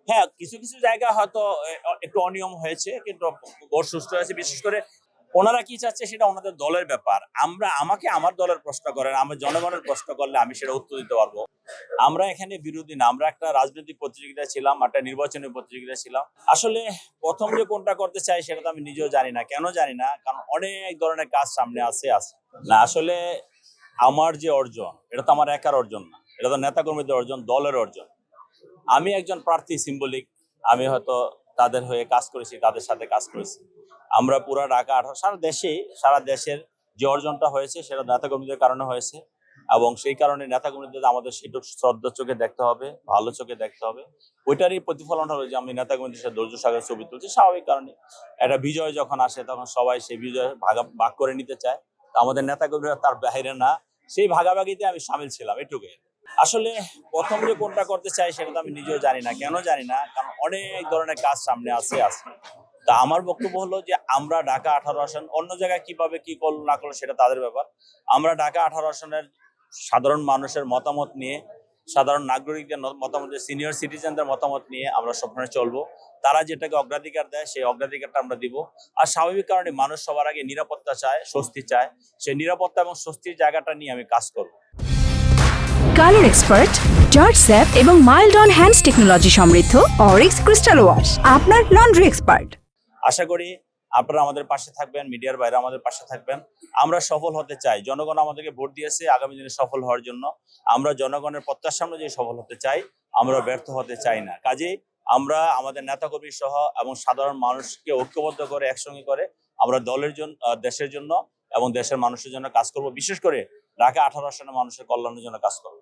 হ্যাঁ, কিছু, কিছু জায়গায় হয়তো একটু অনিয়ম হয়েছে কিন্তু ভোট সুষ্ঠু হয়েছে। বিশেষ করে ওনারা কি চাচ্ছে সেটা ওনাদের দলের ব্যাপার। আমাকে আমার দলের প্রশ্ন করেন, আমি জনগণের প্রশ্ন করলে আমি সেটা উত্তর দিতে পারবো। আমরা এখানে বিরোধী না, আমরা একটা রাজনৈতিক প্রতিযোগিতায় ছিলাম, একটা নির্বাচনী প্রতিযোগিতায় ছিলাম। আসলে ১ম যে কোনটা করতে চাই সেটা তো আমি নিজেও জানি না। কেন জানি না? কারণ অনেক ধরনের কাজ সামনে আছে। না আসলে আমার যে অর্জন, এটা তো আমার একার অর্জন না। এটা তো নেতাকর্মীদের অর্জন, দলের অর্জন। আমি একজন প্রার্থী সিম্বলিক, আমি হয়তো তাদের হয়ে কাজ করেছি, তাদের সাথে কাজ করেছি। আমরা পুরা ঢাকা ১৮ সারা দেশের যে অর্জনটা হয়েছে সেটা নেতাকর্মীদের কারণে হয়েছে এবং সেই কারণে নেতাকর্মীদের আমাদের সেটুকু শ্রদ্ধার চোখে দেখতে হবে, ভালো চোখে দেখতে হবে। ওইটারই প্রতিফলন হলো যে আমি নেতাকর্মীদের সাথে ধৈর্য সাগরের ছবি তুলছি। স্বাভাবিক কারণে একটা বিজয় যখন আসে তখন সবাই সেই বিজয় ভাগ করে নিতে চায়। আমাদের নেতাকর্মীরা তার বাইরে না, সেই ভাগাভাগিতে আমি সামিল ছিলাম, এটুকুই। আসলে ১ম যে কোনটা করতে চাই সেটা তো আমি নিজেও জানি না। কেন জানি না? কারণ অনেক ধরনের কাজ সামনে আছে। তা আমার বক্তব্য হলো যে আমরা ঢাকা ১৮ আসন, অন্য জায়গায় কিভাবে কি করলো না করলো সেটা তাদের ব্যাপার। আমরা ঢাকা ১৮ আসনের সাধারণ মানুষের মতামত নিয়ে, সাধারণ নাগরিকদের মতামত, সিনিয়র সিটিজেনদের মতামত নিয়ে আমরা সবসময় চলবো। তারা যেটাকে অগ্রাধিকার দেয় সেই অগ্রাধিকারটা আমরা দিব। আর স্বাভাবিক কারণে মানুষ সবার আগে নিরাপত্তা চায়, স্বস্তি চায়। সেই নিরাপত্তা এবং স্বস্তির জায়গাটা নিয়ে আমি কাজ করব। কালার এক্সপার্ট, জর্জ স্যাপ এবং মাইল্ড অন হ্যান্ডস টেকনোলজি সমৃদ্ধ অরিক্স ক্রিস্টাল ওয়াশ আপনার লন্ড্রি এক্সপার্ট। আশা করি আপনারা আমাদের পাশে থাকবেন, মিডিয়ার বাইরে আমাদের পাশে থাকবেন। আমরা সফল হতে চাই। জনগণ আমাদেরকে ভোট দিয়েছে আগামী দিনে সফল হওয়ার জন্য। আমরা জনগণের প্রত্যাশা অনুযায়ী সফল হতে চাই, আমরা ব্যর্থ হতে চাই না। কাজেই আমরা আমাদের নেতাকর্মী সহ এবং সাধারণ মানুষকে ঐক্যবদ্ধ করে একসঙ্গে করে আমরা দলের জন্য, দেশের জন্য এবং দেশের মানুষের জন্য কাজ করব। বিশেষ করে ঢাকা ১৮ আসনের মানুষের কল্যাণের জন্য কাজ করব।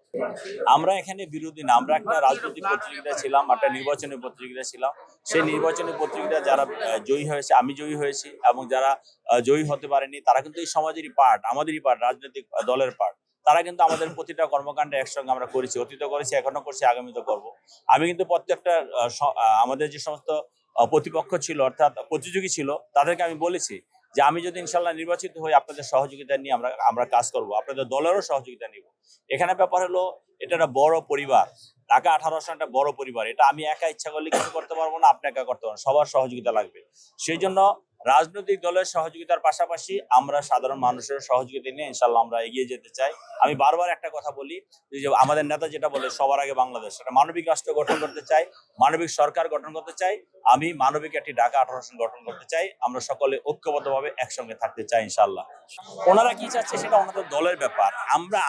আমরা এখানে বিরোধী না, আমরা একটা রাজনৈতিক প্রতিযোগিতায় ছিলাম, একটা নির্বাচনী প্রতিযোগিতায় ছিলাম। সেই নির্বাচনী প্রতিযোগিতায় যারা জয়ী হয়েছে, আমি জয়ী হয়েছি এবং যারা জয়ী হতে পারেনি তারা কিন্তু এই সমাজেরই পার্ট, আমাদেরই পার্ট, রাজনৈতিক দলের পার্ট। তারা কিন্তু আমাদের প্রতিটা কর্মকাণ্ডে একসঙ্গে আমরা করেছি, অতীত করেছি, এখনো করছি, আগামীতে করব। আমি কিন্তু প্রত্যেকটা আমাদের যে সমস্ত প্রতিপক্ষ ছিল অর্থাৎ প্রতিযোগী ছিল তাদেরকে আমি বলেছি যে আমি যদি ইনশাল্লাহ নির্বাচিত হই আপনাদের সহযোগিতা নিয়ে আমরা কাজ করব, আপনাদের দলেরও সহযোগিতা নিব। এখানে ব্যাপার হলো এটা একটা বড় পরিবার, ঢাকা ১৮ আসন একটা বড় পরিবার। এটা আমি একা ইচ্ছা করলে কিছু করতে পারবো না, আপনি একা করতে পারবেন, সবার সহযোগিতা লাগবে। সেই জন্য রাজনৈতিক দলের সহযোগিতার পাশাপাশি আমরা সাধারণ মানুষের সহযোগিতা নিয়ে ইনশাল্লাহ আমরা এগিয়ে যেতে চাই। আমি বারবার একটা কথা বলি যে আমাদের নেতা যেটা বলে সবার আগে বাংলাদেশ, একটা মানবিক রাষ্ট্র গঠন করতে চাই, মানবিক সরকার গঠন করতে চাই, আমি মানবিক একটি ঢাকা ১৮ আসন গঠন করতে চাই। আমরা সকলে ঐক্যবদ্ধভাবে একসঙ্গে থাকতে চাই ইনশাল্লাহ। ওনারা কি চাচ্ছে সেটা ওনাদের দলের ব্যাপার।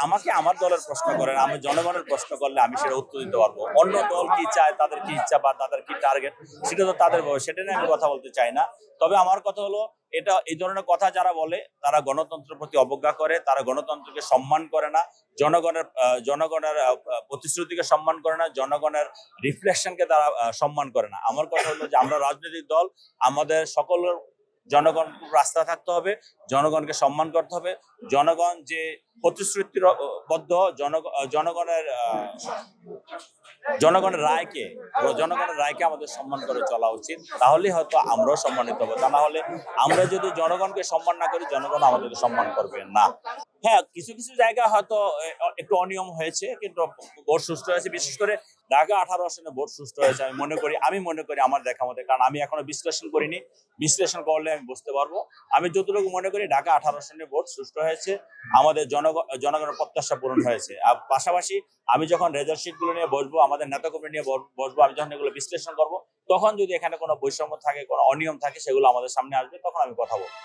আমাকে আমার দলের প্রশ্ন করেন, আমি জনগণের প্রশ্ন করলে আমি সেটা উত্তর দিতে পারবো। অন্য দল কি চায়, তাদের কি ইচ্ছা বা তাদের কি টার্গেট সেটা তো তাদের ব্যাপার, সেটা নিয়ে আমি কথা বলতে চাই না। তবে আমার কথা হলো এটা, এই ধরনের কথা যারা বলে তারা গণতন্ত্রের প্রতি অবজ্ঞা করে, তারা গণতন্ত্রকে সম্মান করে না, জনগণের প্রতিশ্রুতিকে সম্মান করে না, জনগণের রিফ্লেকশনকে তারা সম্মান করে না। আমার কথা হলো যে আমরা রাজনৈতিক দল, আমাদের সকলের জনগণ রাস্তা থাকতে হবে, জনগণকে সম্মান করতে হবে। জনগণ যে প্রতিশ্রুতিবদ্ধ, জনগণের রায়কে আমাদের সম্মান করে চলা উচিত। তাহলেই হয়তো আমরাও সম্মানিত হবো। তা না হলে আমরা যদি জনগণকে সম্মান না করি, জনগণ আমাদেরকে সম্মান করবে না। হ্যাঁ, কিছু কিছু জায়গায় হয়তো একটু অনিয়ম হয়েছে কিন্তু ভোট সুষ্ঠু হয়েছে। বিশেষ করে ঢাকা ১৮ আসনে ভোট সুষ্ঠু হয়েছে আমি মনে করি আমার দেখা মতে। কারণ আমি এখনো বিশ্লেষণ করিনি, বিশ্লেষণ করলে আমি বুঝতে পারবো। আমি যতটুকু মনে করি ঢাকা ১৮ আসনে ভোট সুষ্ঠু হয়েছে, আমাদের জনগণের প্রত্যাশা পূরণ হয়েছে। আর পাশাপাশি আমি যখন রেজাল্ট শিট গুলো নিয়ে বসবো, আমাদের নেতাকর্মী নিয়ে বসবো, আমি যখন এগুলো বিশ্লেষণ করবো, তখন যদি এখানে কোনো বৈষম্য থাকে, কোনো অনিয়ম থাকে, সেগুলো আমাদের সামনে আসবে, তখন আমি কথা বলবো।